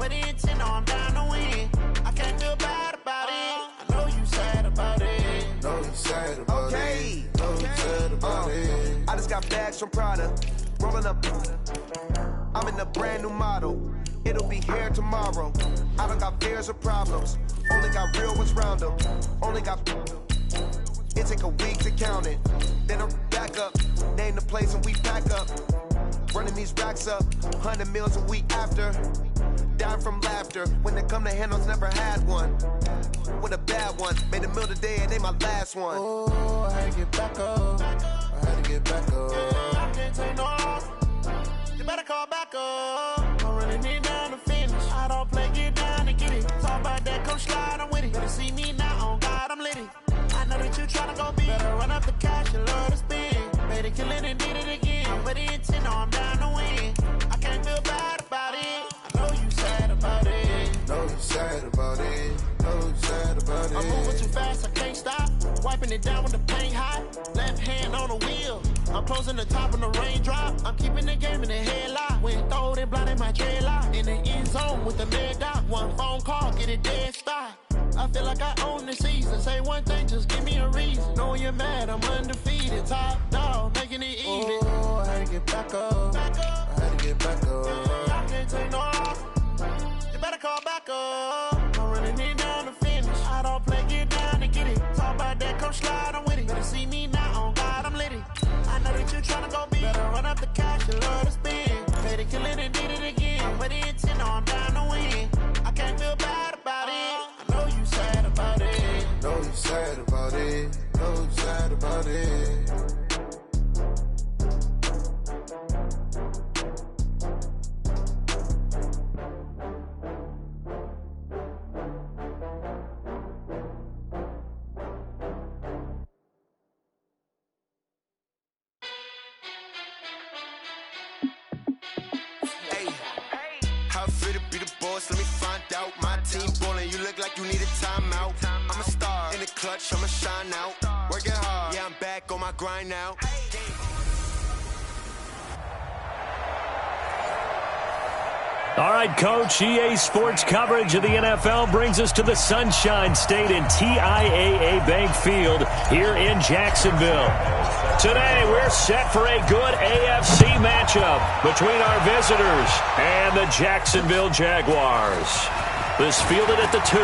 with the intent, no, I'm down to win. I can't feel bad about it. I know you sad about it. Know you sad about it. Know you sad about it. I just got bags from Prada. Rolling up. I'm in a brand new model. It'll be here tomorrow. I don't got fears or problems. Only got real ones round them. Only got. It take a week to count it. Then I'm back up. Name the place and we pack up. Running these racks up. 100 meals a week after. Dying from laughter. When they come to handles, never had one. With a bad one. Made a meal today and they my last one. Oh, I had to get back up. I had to get back up. I can't take no off. You better call back up. I'm running it down to finish. I don't play, get down and get it. Talk about that, come slide, I'm with it. Better see me now, on God, I'm litty. I know that you tryna go big. Better run up the cash, you love to spend. Made it, kill it, and did it again. I'm with the intent, no, I'm down to win. I can't feel bad about it. I know you sad about it. Know you sad about it. Know you sad about it. I'm moving too fast, I can't stop. Wiping it down with the paint hot. Left hand on the wheel. I'm closing the top of the raindrop. I'm keeping the game in the headlock. When throwed and blinded my dreadlock. In the end zone with the mad dot. One phone call, get it dead stop. I feel like I own the season. Say one thing, just give me a reason. Knowing you're mad, I'm undefeated. Top dog, making it even. Oh, I had to get back up. I had to get back up. I can't take no off. You better call back up. I'm running it down to finish. I don't play, get down and get it. Talk about that, come slide, I'm with it. Better see me now, on God, I'm litty. I know that you tryna go big. Better run up the cash, you love to spend. Made it, kill it, and did it again. With the intent, no, I'm down to win. I can't feel bad about it. I know you sad about it. Know you sad about it. Know you sad about it. How fit to be the boss? Let me find out. My team ballin', you look like you need a timeout. I'm a star in the clutch, I'ma shine out. Working hard, yeah, I'm back on my grind now. All right, Coach, EA Sports coverage of the NFL brings us to the Sunshine State in TIAA Bank Field here in Jacksonville. Today, we're set for a good AFC matchup between our visitors and the Jacksonville Jaguars. This fielded at the 2.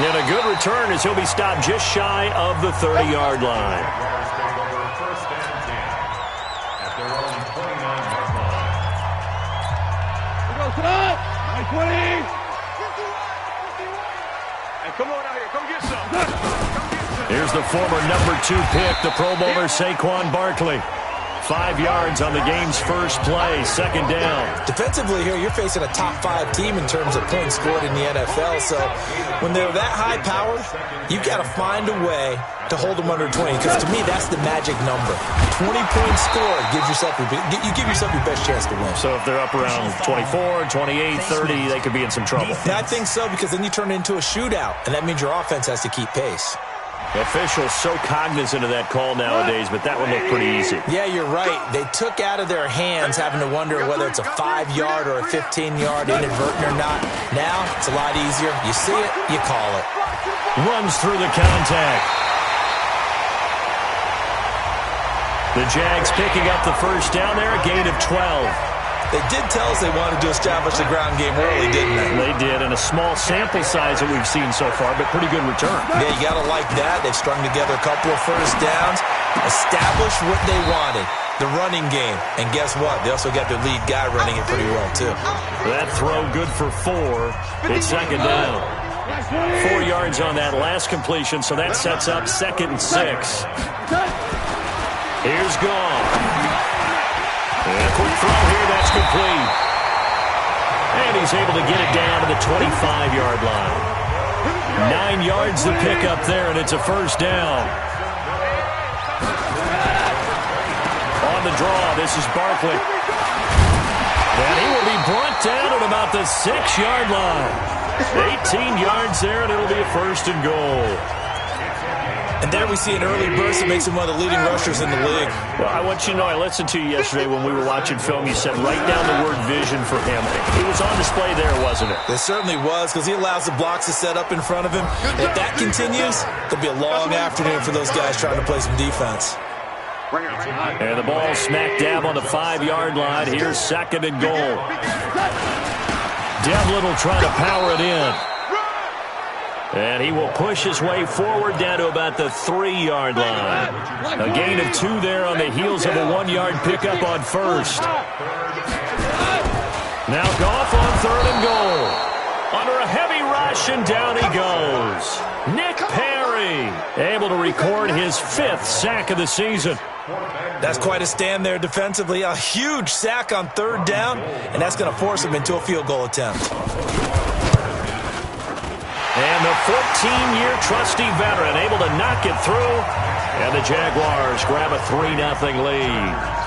And a good return as he'll be stopped just shy of the 30-yard line. First and 10 at their own 29-yard line. Sit up! 20! Hey, come on out here. Come get some. Here's the former number 2 pick, the Pro Bowler Saquon Barkley. 5 yards on the game's first play, second down. Defensively here, you're facing a top 5 team in terms of points scored in the NFL. So when they're that high powered, you've got to find a way to hold them under 20. Because to me, that's the magic number. 20 points scored gives yourself you give yourself your best chance to win. So if they're up around 24, 28, 30, they could be in some trouble. Yeah, I think so, because then you turn it into a shootout, and that means your offense has to keep pace. Officials so cognizant of that call nowadays, but that would look pretty easy. Yeah, you're right. They took out of their hands having to wonder whether it's a 5-yard or a 15-yard inadvertent or not. Now, it's a lot easier. You see it, you call it. Runs through the contact. The Jags picking up the first down there, a gain of 12. They did tell us they wanted to establish the ground game early, didn't they? They did, and a small sample size that we've seen so far, but pretty good return. Yeah, you got to like that. They've strung together a couple of first downs, established what they wanted, the running game. And guess what? They also got their lead guy running it pretty well, too. That throw good for 4. It's second down. 4 yards on that last completion, so that sets up second and 6. Here's Gone. And a quick throw here, that's complete. And he's able to get it down to the 25-yard line. 9 yards to pick up there, and it's a first down. On the draw, this is Barkley. And he will be brought down at about the 6-yard line. 18 yards there, and it'll be a first and goal. And there we see an early burst that makes him one of the leading rushers in the league. Well, I want you to know, I listened to you yesterday when we were watching film. You said write down the word vision for him. It was on display there, wasn't it? It certainly was, because he allows the blocks to set up in front of him. If that continues, there'll be a long afternoon for those guys trying to play some defense. And the ball smack dab on the 5-yard line. Here's 2nd and goal. Dev Little trying to power it in. And he will push his way forward down to about the 3-yard line. A gain of 2 there on the heels of a 1-yard pickup on first. Now Goff on 3rd and goal. Under a heavy rush, and down he goes. Nick Perry able to record his 5th sack of the season. That's quite a stand there defensively. A huge sack on 3rd down, and that's going to force him into a field goal attempt. And the 14-year trusty veteran able to knock it through. And the Jaguars grab a 3-0 lead.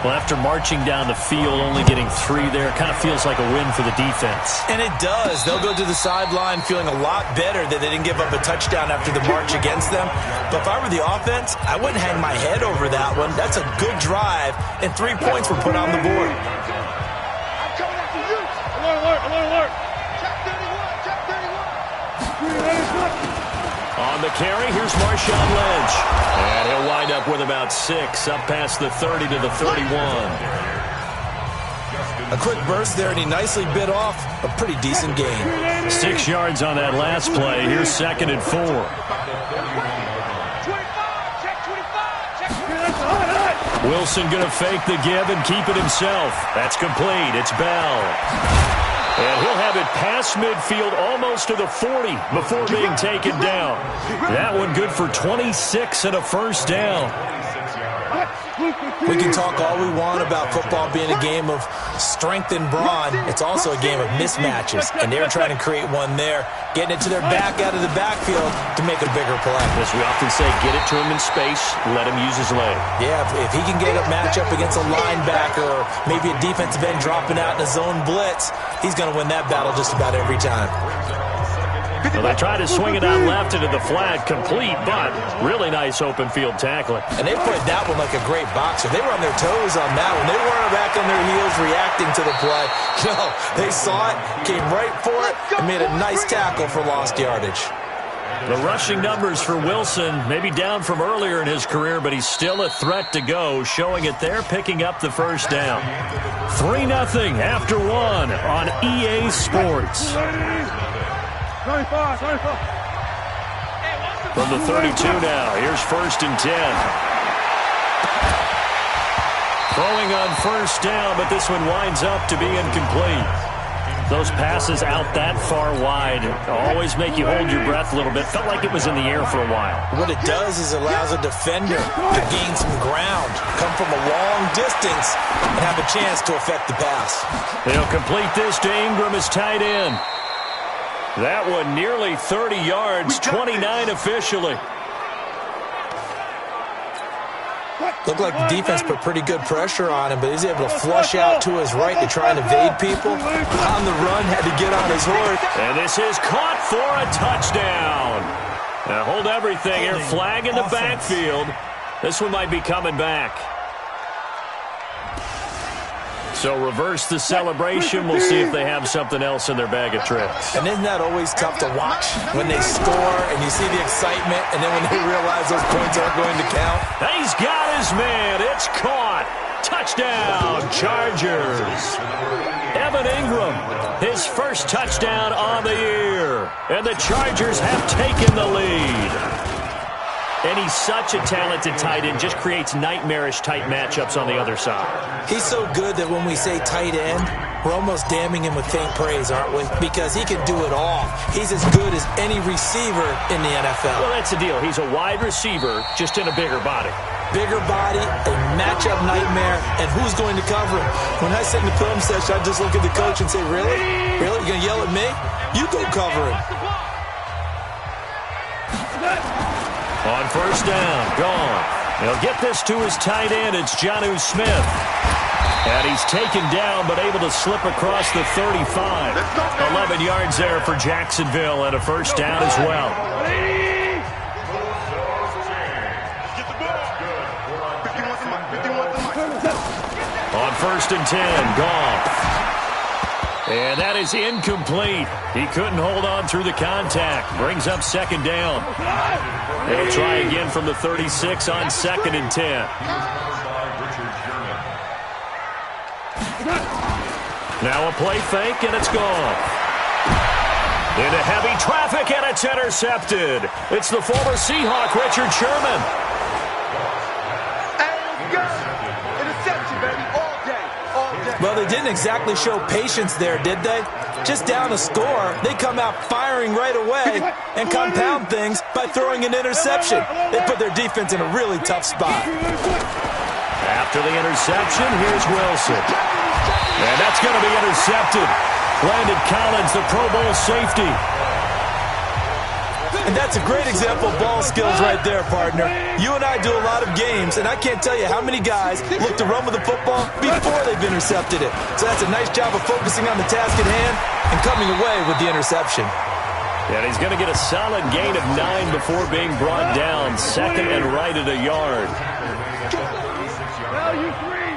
Well, after marching down the field, only getting 3 there, kind of feels like a win for the defense. And it does. They'll go to the sideline feeling a lot better that they didn't give up a touchdown after the march against them. But if I were the offense, I wouldn't hang my head over that one. That's a good drive, and 3 points were put on the board. I'm coming after you. Alert, alert, alert. Check 31, check 31. On the carry, here's Marshawn Lynch. And he'll wind up with about 6, up past the 30 to the 31. A quick burst there, and he nicely bit off a pretty decent gain. 6 yards on that last play. Here's 2nd and 4. 25, check 25, check 25. Wilson going to fake the give and keep it himself. That's complete. It's Bell. And he'll have it past midfield almost to the 40 before being taken down. That one good for 26 and a first down. We can talk all we want about football being a game of strength and brawn. It's also a game of mismatches, and they're trying to create one there, getting it to their back out of the backfield to make a bigger play. As we often say, get it to him in space, let him use his leg. Yeah, if he can get a matchup against a linebacker or maybe a defensive end dropping out in a zone blitz, he's going to win that battle just about every time. Well, they try to swing it out left into the flat, complete, but really nice open field tackling. And they played that one like a great boxer. They were on their toes on that one. They weren't back on their heels reacting to the play. No, they saw it, came right for it, and made a nice tackle for lost yardage. The rushing numbers for Wilson, maybe down from earlier in his career, but he's still a threat to go, showing it there, picking up the first down. 3-0 after 1 on EA Sports. 25. From the 32 now, here's 1st and 10. Throwing on first down, but this one winds up to be incomplete. Those passes out that far wide always make you hold your breath a little bit. Felt like it was in the air for a while. What it does is allows a defender to gain some ground, come from a long distance, and have a chance to affect the pass. They'll complete this to Ingram as tight end. That one nearly 30 yards, 29 officially. Looked like the defense put pretty good pressure on him, but he's able to flush out to his right to try and evade people. On the run, had to get on his horse. And this is caught for a touchdown. Now hold everything here. Flag in the backfield. This one might be coming back. So reverse the celebration. We'll see if they have something else in their bag of tricks. And isn't that always tough to watch? When they score and you see the excitement, and then when they realize those points aren't going to count. He's got his man. It's caught. Touchdown, Chargers. Evan Ingram, his first touchdown on the year. And the Chargers have taken the lead. And he's such a talented tight end, just creates nightmarish tight matchups on the other side. He's so good that when we say tight end, we're almost damning him with faint praise, aren't we? Because he can do it all. He's as good as any receiver in the NFL. Well, that's the deal. He's a wide receiver, just in a bigger body. Bigger body, a matchup nightmare, and who's going to cover him? When I sit in the film session, I just look at the coach and say, really? Really? You're going to yell at me? You go cover him. On first down, gone. He'll get this to his tight end. It's Jonnu Smith. And he's taken down, but able to slip across the 35. 11 yards there for Jacksonville, and a first down as well. First and 10, Goff. And that is incomplete. He couldn't hold on through the contact. Brings up second down. They'll try again from the 36 on second and 10. Now a play fake, and it's gone. Into heavy traffic, and it's intercepted. It's the former Seahawk, Richard Sherman. Well, they didn't exactly show patience there, did they? Just down a score, they come out firing right away and compound things by throwing an interception. They put their defense in a really tough spot. After the interception, here's Wilson. And that's going to be intercepted. Landon Collins, the Pro Bowl safety. And that's a great example of ball skills right there, partner. You and I do a lot of games, and I can't tell you how many guys look to run with the football before they've intercepted it. So that's a nice job of focusing on the task at hand and coming away with the interception. And he's going to get a solid gain of 9 before being brought down. Second and right at a yard. Value three.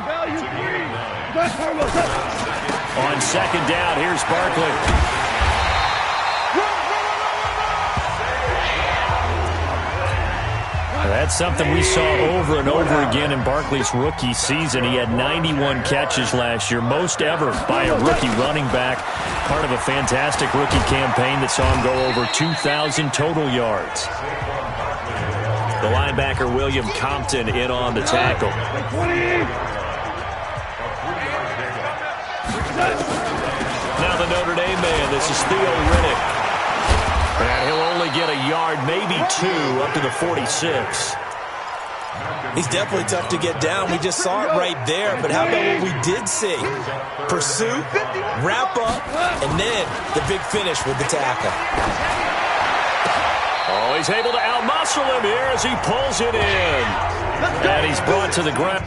On second down, here's Barkley. That's something we saw over and over again in Barkley's rookie season. He had 91 catches last year, most ever by a rookie running back. Part of a fantastic rookie campaign that saw him go over 2,000 total yards. The linebacker, William Compton, in on the tackle. Now the Notre Dame man, this is Theo Riddick. And he'll only get a yard, maybe 2, up to the 46. He's definitely tough to get down. We just saw it right there. But how about what we did see? Pursuit, wrap up, and then the big finish with the tackle. Oh, he's able to outmuscle him here as he pulls it in. And he's brought to the ground.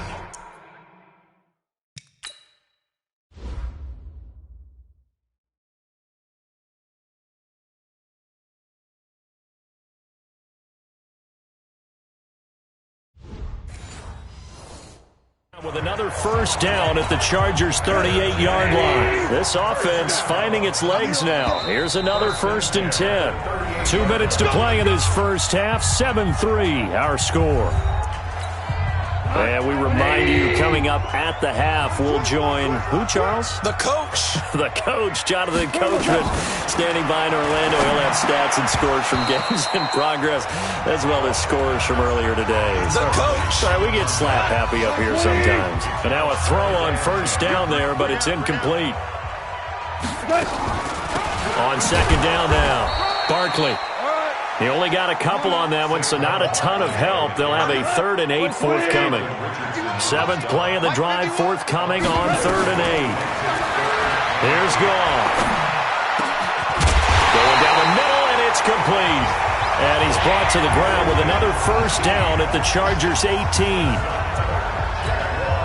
With another first down at the Chargers' 38-yard line. This offense finding its legs now. Here's another first and 10. 2 minutes to play in this first half. 7-3 our score. And we remind you, coming up at the half, we'll join who, Charles? The coach. The coach, Jonathan Coachman, standing by in Orlando. He'll have stats and scores from games in progress, as well as scores from earlier today. The coach. Sorry, we get slap happy up here sometimes. And now a throw on first down there, but it's incomplete. On second down now, Barkley. He only got a couple on that one, so not a ton of help. They'll have a 3rd and 8 forthcoming. 7th play of the drive forthcoming on 3rd and 8. Here's Goff. Going down the middle, and it's complete. And he's brought to the ground with another first down at the Chargers' 18.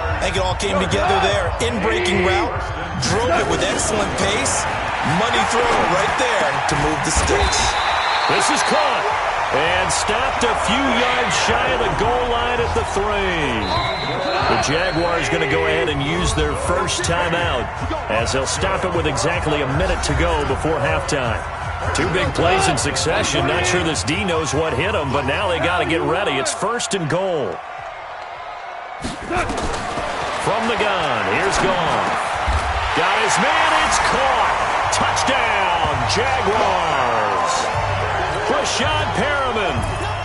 I think it all came together there. In-breaking route, drove it with excellent pace. Money throw right there to move the sticks. This is caught and stopped a few yards shy of the goal line at the 3. The Jaguars going to go ahead and use their first timeout as they'll stop it with exactly a minute to go before halftime. 2 big plays in succession. Not sure this D knows what hit them, but now they got to get ready. It's 1st and goal. From the gun, here's Goff. Got his man, it's caught. Touchdown, Jaguars. Rashad Perriman,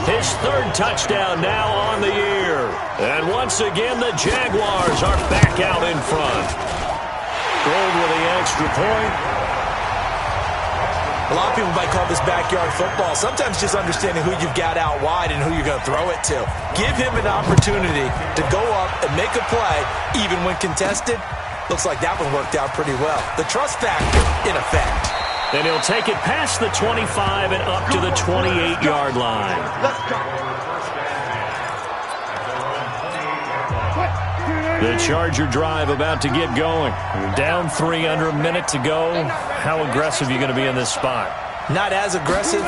his 3rd touchdown now on the year. And once again, the Jaguars are back out in front. Gold with the extra point. A lot of people might call this backyard football. Sometimes just understanding who you've got out wide and who you're going to throw it to. Give him an opportunity to go up and make a play, even when contested. Looks like that one worked out pretty well. The trust factor in effect. And he'll take it past the 25 and up to the 28-yard line. The Charger drive about to get going. You're down 3 under a minute to go. How aggressive are you going to be in this spot? not as aggressive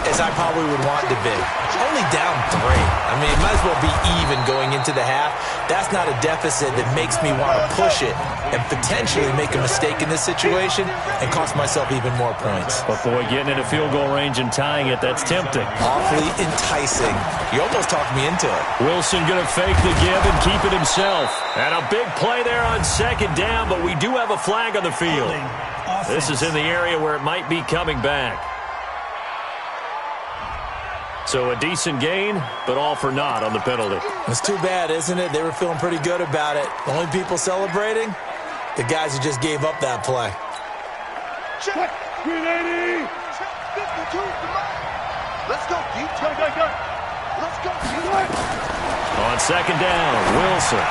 as I probably would want to be. Only down 3. I mean, it might as well be even going into the half. That's not a deficit that makes me want to push it and potentially make a mistake in this situation and cost myself even more points. But boy, getting into field goal range and tying it, that's tempting. Awfully enticing. You almost talked me into it. Wilson going to fake the give and keep it himself. And a big play there on second down, but we do have a flag on the field. This is in the area where it might be coming back. So a decent gain, but all for naught on the penalty. It's too bad, isn't it? They were feeling pretty good about it. The only people celebrating, the guys who just gave up that play. Check. 380. Check 52. Come on. Let's go, Pete. Go. Let's go, Pete. On second down, Wilson.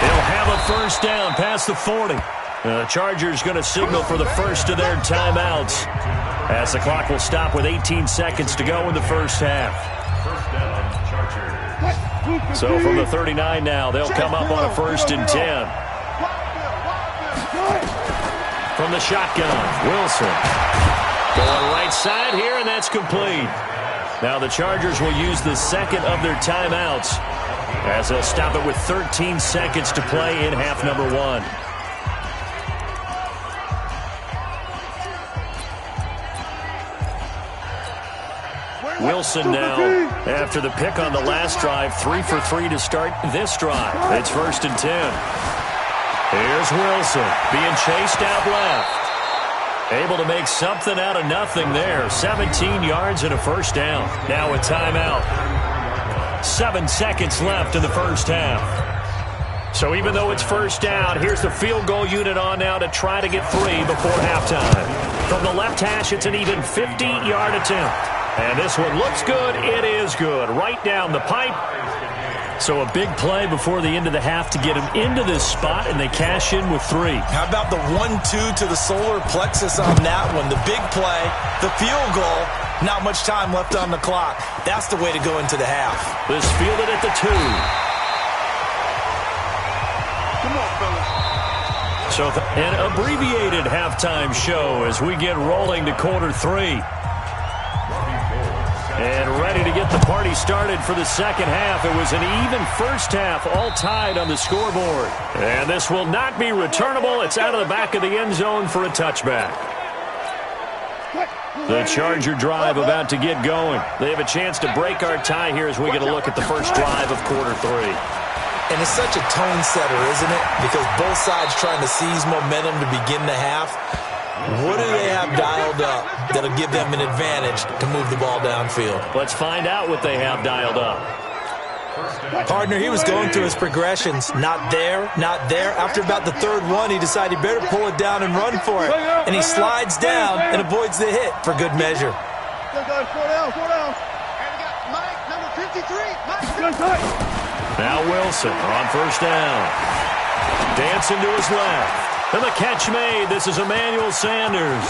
They'll have a first down past the 40. The Chargers going to signal for the first of their timeouts, as the clock will stop with 18 seconds to go in the first half. First down, Chargers. So from the 39 now, they'll come up on a 1st and 10. From the shotgun, Wilson. Going right side here, and that's complete. Now the Chargers will use the second of their timeouts, as they'll stop it with 13 seconds to play in half number 1. Wilson now, after the pick on the last drive, 3 for 3 to start this drive. It's 1st and 10. Here's Wilson being chased out left. Able to make something out of nothing there. 17 yards and a first down. Now a timeout. 7 seconds left in the first half. So even though it's first down, here's the field goal unit on now to try to get 3 before halftime. From the left hash, it's an even 50-yard attempt. And this one looks good. It is good. Right down the pipe. So a big play before the end of the half to get him into this spot, and they cash in with 3. How about the 1-2 to the solar plexus on that one? The big play, the field goal, not much time left on the clock. That's the way to go into the half. This fielded at the 2. Come on, fellas. So an abbreviated halftime show as we get rolling to quarter 3. And ready to get the party started for the second half. It was an even first half, all tied on the scoreboard. And this will not be returnable. It's out of the back of the end zone for a touchback. The Charger drive about to get going. They have a chance to break our tie here as we get a look at the first drive of quarter 3. And it's such a tone setter, isn't it? Because both sides trying to seize momentum to begin the half. What do they have dialed up that'll give them an advantage to move the ball downfield? Let's find out what they have dialed up. Partner, he was going through his progressions. Not there, not there. After about the 3rd one, he decided he better pull it down and run for it. And he slides down and avoids the hit for good measure. Go, guys. 4 down. And we got Mike, number 53. Mike. Now Wilson on first down. Dancing to his left. And the catch made. This is Emmanuel Sanders.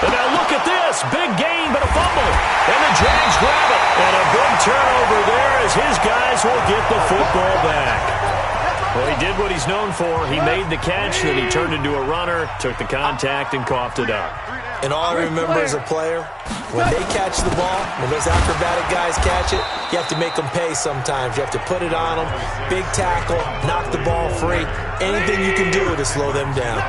And now look at this. Big gain, but a fumble. And the Jags grab it. And a big turnover there as his guys will get the football back. Well, he did what he's known for. He made the catch, then he turned into a runner, took the contact, and coughed it up. And all I remember as a player, when they catch the ball, when those acrobatic guys catch it, you have to make them pay sometimes. You have to put it on them, big tackle, knock the ball free. Anything you can do to slow them down.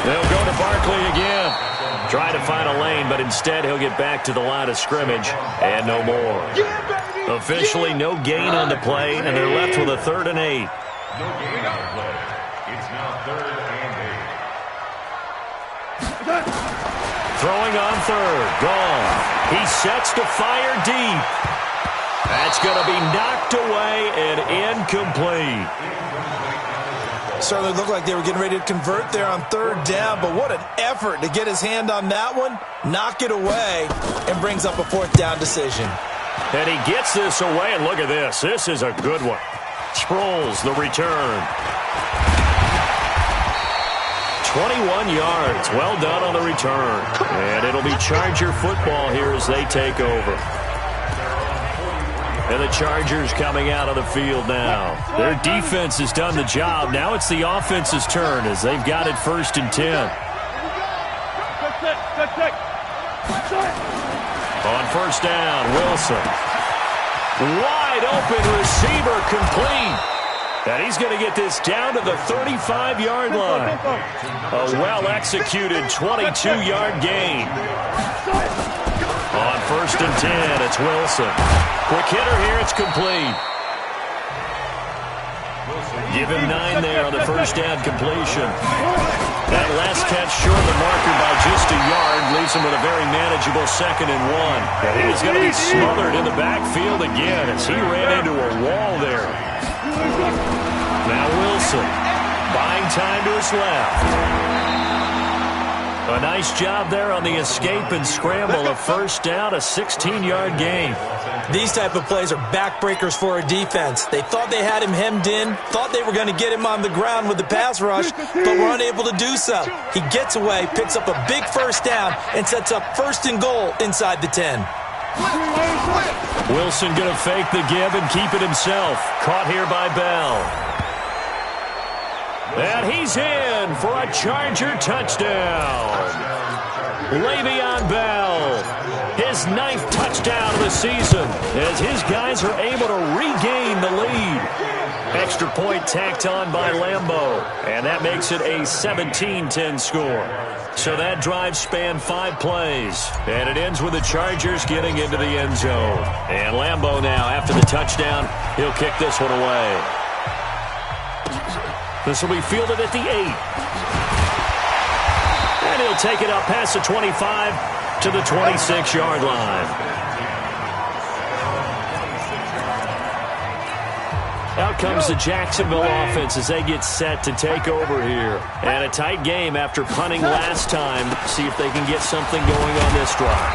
They'll go to Barkley again. Try to find a lane, but instead he'll get back to the line of scrimmage and no more. Officially no gain on the play, and they're left with a 3rd and 8. No gain on the play. It's now 3rd and 8. Throwing on 3rd. Gone. He sets to fire deep. That's going to be knocked away and incomplete. Certainly looked like they were getting ready to convert there on 3rd down, but what an effort to get his hand on that one, knock it away, and brings up a 4th down decision. And he gets this away, and look at this. This is a good one. Sproles, the return. 21 yards. Well done on the return. And it'll be Charger football here as they take over. And the Chargers coming out of the field now. Their defense has done the job. Now it's the offense's turn as they've got it 1st and 10. On first down, Wilson. Wide open receiver complete. And he's going to get this down to the 35-yard line. A well-executed 22-yard gain. On first and 10, it's Wilson. Quick hitter here, it's complete. Give him 9 there on the first down completion. That last catch short of the marker by just a yard leaves him with a very manageable 2nd and 1. And he's going to be smothered in the backfield again as he ran into a wall there. Now Wilson, buying time to his left. A nice job there on the escape and scramble. A first down, a 16-yard gain. These type of plays are backbreakers for a defense. They thought they had him hemmed in, thought they were going to get him on the ground with the pass rush, but were unable to do so. He gets away, picks up a big first down, and sets up 1st and goal inside the 10. Wilson going to fake the give and keep it himself. Caught here by Bell. And he's in for a Charger touchdown. Le'Veon Bell, his 9th touchdown of the season, as his guys are able to regain the lead. Extra point tacked on by Lambeau, and that makes it a 17-10 score. So that drive spanned 5 plays, and it ends with the Chargers getting into the end zone. And Lambeau now, after the touchdown, he'll kick this one away. This will be fielded at the 8. And he'll take it up past the 25 to the 26-yard line. Out comes the Jacksonville offense as they get set to take over here. And a tight game after punting last time. See if they can get something going on this drive.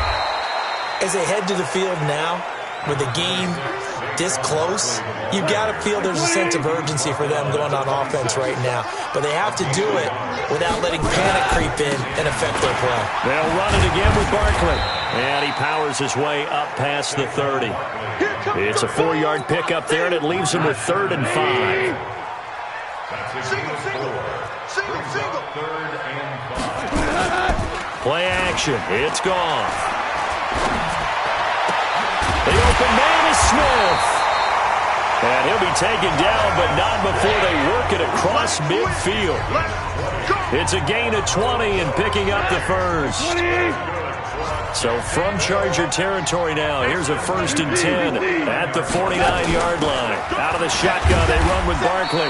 As they head to the field now, with the game this close, you've got to feel there's a sense of urgency for them going on offense right now. But they have to do it without letting panic creep in and affect their play. They'll run it again with Barkley. And he powers his way up past the 30. It's a 4-yard pickup there, and it leaves him with 3rd and 5. Play action. It's gone. The open man is Smith. And he'll be taken down, but not before they work it across midfield. It's a gain of 20 and picking up the first. So from Charger territory now, here's a 1st and 10 at the 49-yard line. Out of the shotgun, they run with Barkley.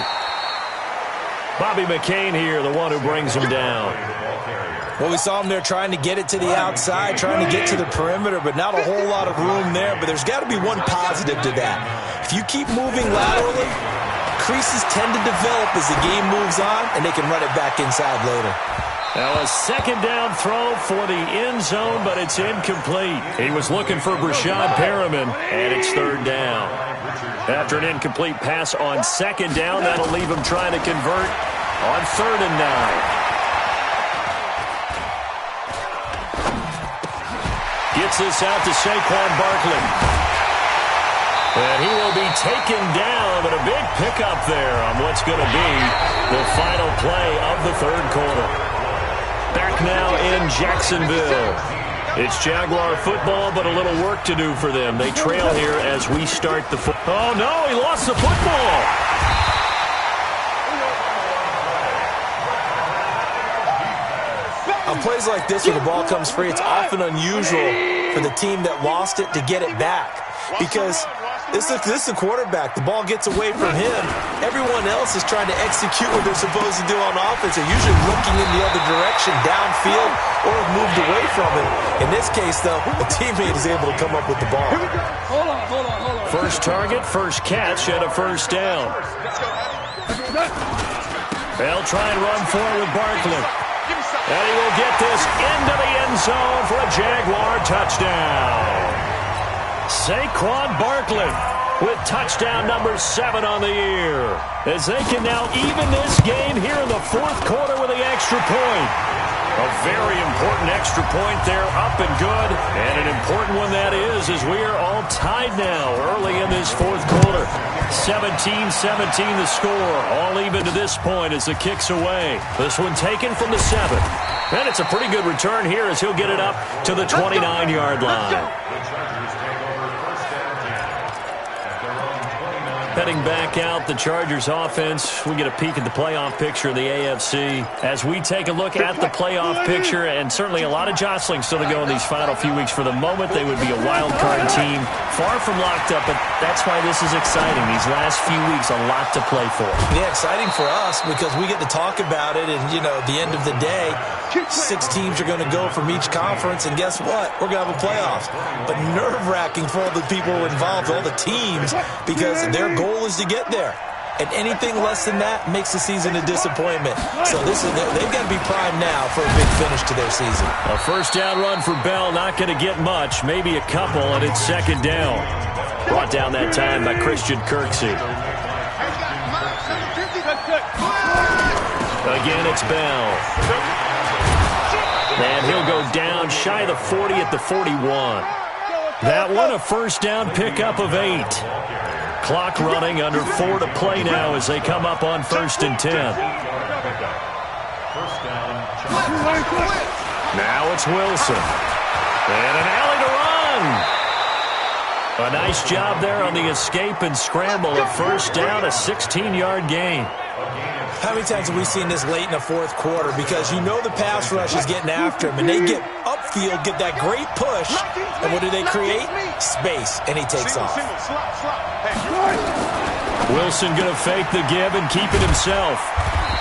Bobby McCain here, the one who brings him down. Well, we saw him there trying to get it to the outside, trying to get to the perimeter, but not a whole lot of room there. But there's got to be one positive to that. If you keep moving laterally, creases tend to develop as the game moves on, and they can run it back inside later. Now a 2nd down throw for the end zone, but it's incomplete. He was looking for Brashad Perriman, and it's 3rd down. After an incomplete pass on 2nd down, that'll leave him trying to convert on 3rd and 9. Gets this out to Saquon Barkley. And he will be taken down, but a big pickup there on what's going to be the final play of the 3rd quarter. Back now in Jacksonville. It's Jaguar football, but a little work to do for them. They trail here as we start the Oh, no, he lost the football. On plays like this where the ball comes free, it's often unusual for the team that lost it to get it back. Because this is the quarterback. The ball gets away from him. Everyone else is trying to execute what they're supposed to do on offense. They're usually looking in the other direction, downfield, or have moved away from it. In this case, though, a teammate is able to come up with the ball. Hold on. First target, first catch, and a 1st down. They'll try and run forward with Barkley. And he will get this into the end zone for a Jaguar touchdown. Saquon Barkley with touchdown number 7 on the year. As they can now even this game here in the 4th quarter with the extra point. A very important extra point there, up and good. And an important one that is, as we are all tied now early in this fourth quarter. 17-17 the score, all even to this point as the kick's away. This one taken from the 7. And it's a pretty good return here as he'll get it up to the 29-yard line. Heading back out, the Chargers offense. We get a peek at the playoff picture of the AFC. As we take a look at the playoff picture, and certainly a lot of jostling still to go in these final few weeks. For the moment, they would be a wild card team. Far from locked up, but that's why this is exciting. These last few weeks, a lot to play for. Yeah, exciting for us because we get to talk about it, and, you know, at the end of the day, 6 teams are going to go from each conference, and guess what? We're going to have a playoffs. But nerve-wracking for all the people involved, all the teams, because their goal is to get there. And anything less than that makes the season a disappointment. So they've got to be primed now for a big finish to their season. A first down run for Bell, not going to get much, maybe a couple, and it's second down. Brought down that time by Christian Kirksey. Again, it's Bell. And he'll go down shy of the 40 at the 41. That one a first down pickup of 8. Clock running, under 4 to play now as they come up on 1st and 10. Now it's Wilson. And an alley to run. A nice job there on the escape and scramble. A first down, a 16-yard gain. How many times have we seen this late in the fourth quarter? Because you know the pass rush is getting after him, and they get upfield, get that great push, and what do they create? Space, and he takes off. Wilson going to fake the give and keep it himself.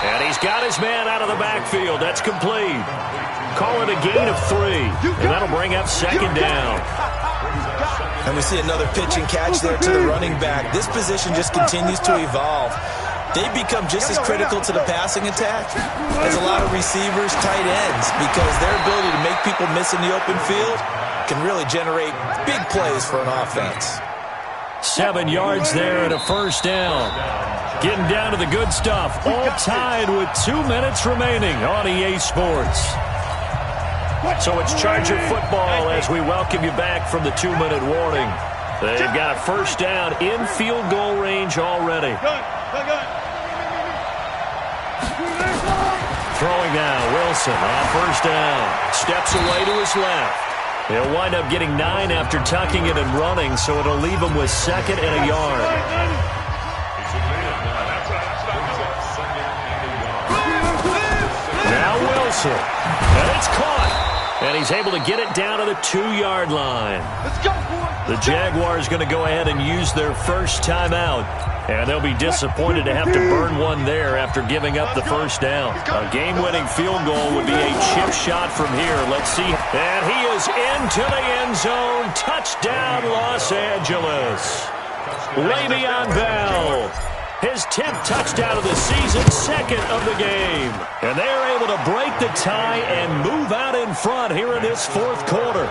And he's got his man out of the backfield. That's complete. Call it a gain of 3, and that'll bring up second down. And we see another pitch and catch there to the running back. This position just continues to evolve. They become just as critical to the passing attack as a lot of receivers, tight ends, because their ability to make people miss in the open field can really generate big plays for an offense. 7 yards there and a first down. Getting down to the good stuff. All tied with 2 minutes remaining on EA Sports. So it's Charger football as we welcome you back from the 2-minute warning. They've got a first down in field goal range already. Throwing now, Wilson on first down. Steps away to his left. He'll wind up getting 9 after tucking it and running, so it'll leave him with 2nd and a yard. Now Wilson. And it's caught. And he's able to get it down to the 2-yard line. The Jaguars going to go ahead and use their first timeout. And they'll be disappointed to have to burn one there after giving up the first down. A game-winning field goal would be a chip shot from here. Let's see. And he is into the end zone. Touchdown, Los Angeles. Le'Veon Bell. His 10th touchdown of the season, 2nd of the game. And they're able to break the tie and move out in front here in this fourth quarter.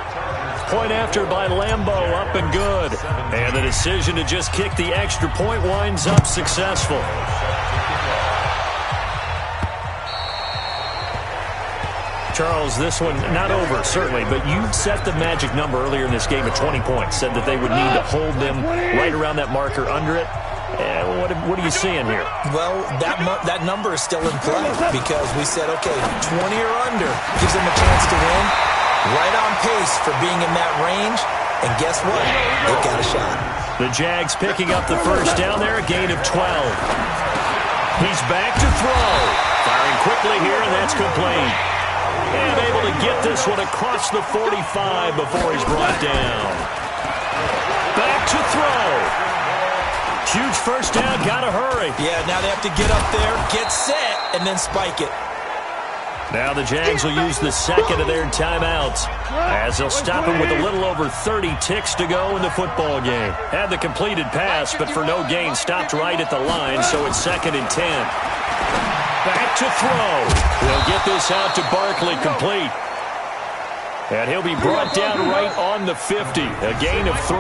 Point after by Lambeau, up and good. And the decision to just kick the extra point winds up successful. Charles, this one not over, certainly, but you set the magic number earlier in this game at 20 points. Said that they would need to hold them right around that marker under it. What are you seeing here? Well, that number is still in play because we said, okay, 20 or under gives them a chance to win. Right on pace for being in that range. And guess what? They've got a shot. The Jags picking up the first down there, a gain of 12. He's back to throw. Firing quickly here, and that's complete. And able to get this one across the 45 before he's brought down. Back to throw. Huge first down, gotta hurry. Yeah, now they have to get up there, get set, and then spike it. Now the Jags will use the 2nd of their timeouts as they'll stop him with a little over 30 ticks to go in the football game. Had the completed pass, but for no gain, stopped right at the line, so it's 2nd and 10. Back to throw. He'll get this out to Barkley, complete. And he'll be brought down right on the 50, a gain of 3.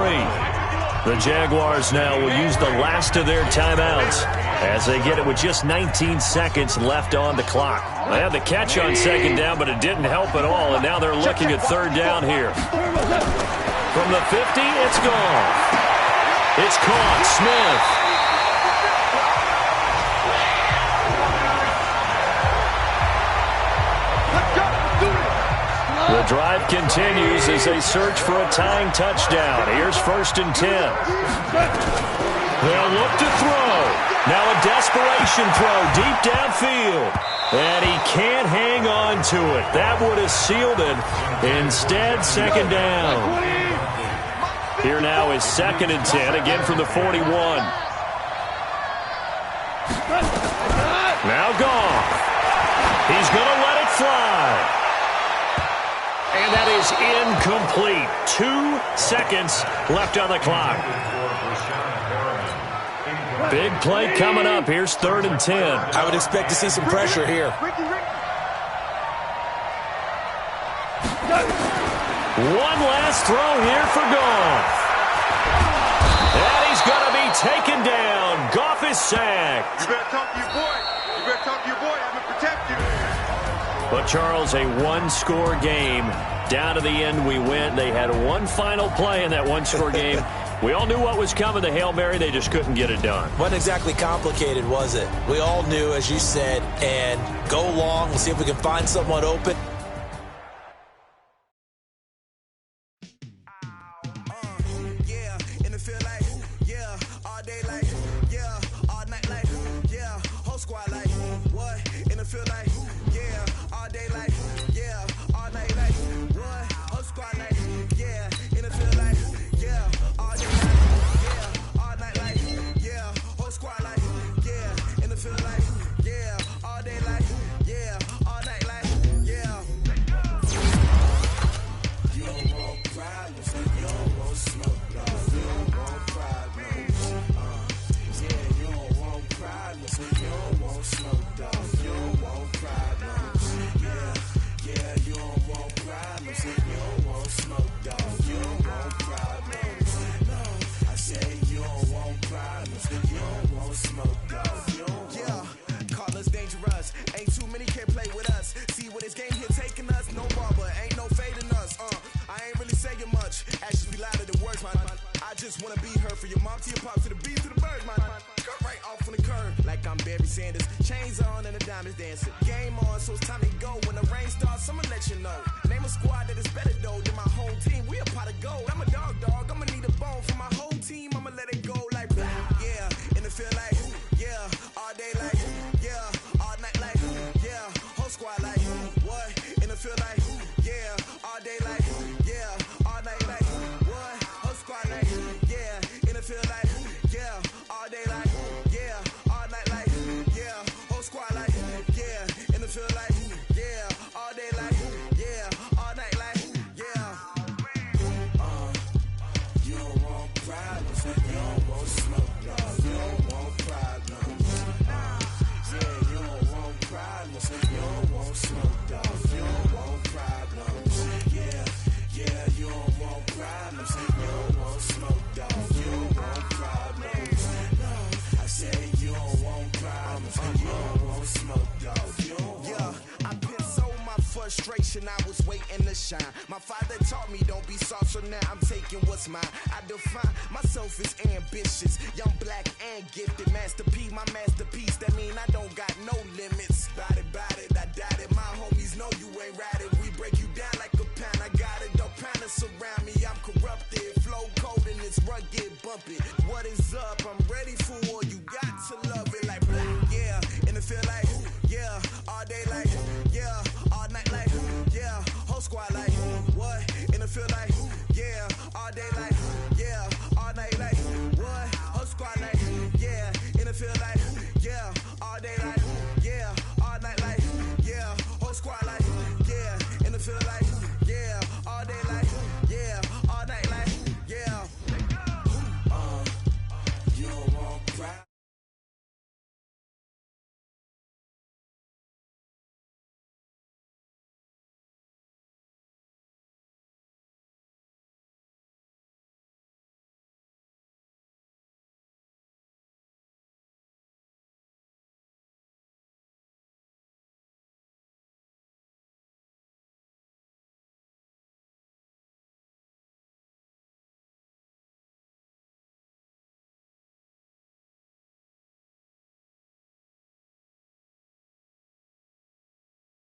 The Jaguars now will use the last of their timeouts as they get it with just 19 seconds left on the clock. They had the catch on second down, but it didn't help at all, and now they're looking at third down here. From the 50, it's gone. It's caught. Smith. The drive continues as they search for a tying touchdown. Here's 1st and 10. They'll look to throw. Now a desperation throw deep downfield. And he can't hang on to it. That would have sealed it. Instead, second down. Here now is 2nd and 10, again from the 41. Now gone. He's going to let it fly. And that is incomplete. 2 seconds left on the clock. Big play coming up. Here's 3rd and 10. I would expect to see some pressure here. One last throw here for Goff. And he's going to be taken down. Goff is sacked. You better talk to your boy. You better talk to your boy. I'm going to protect you. But, Charles, a one-score game. Down to the end we went. They had one final play in that one-score game. We all knew what was coming, the Hail Mary. They just couldn't get it done. Wasn't exactly complicated, was it? We all knew, as you said, and go long. We'll see if we can find someone open. I was waiting to shine. My father taught me don't be soft, so now I'm taking what's mine. I define myself as ambitious, young, black, and gifted. Master P, my masterpiece. That mean I don't got no limits.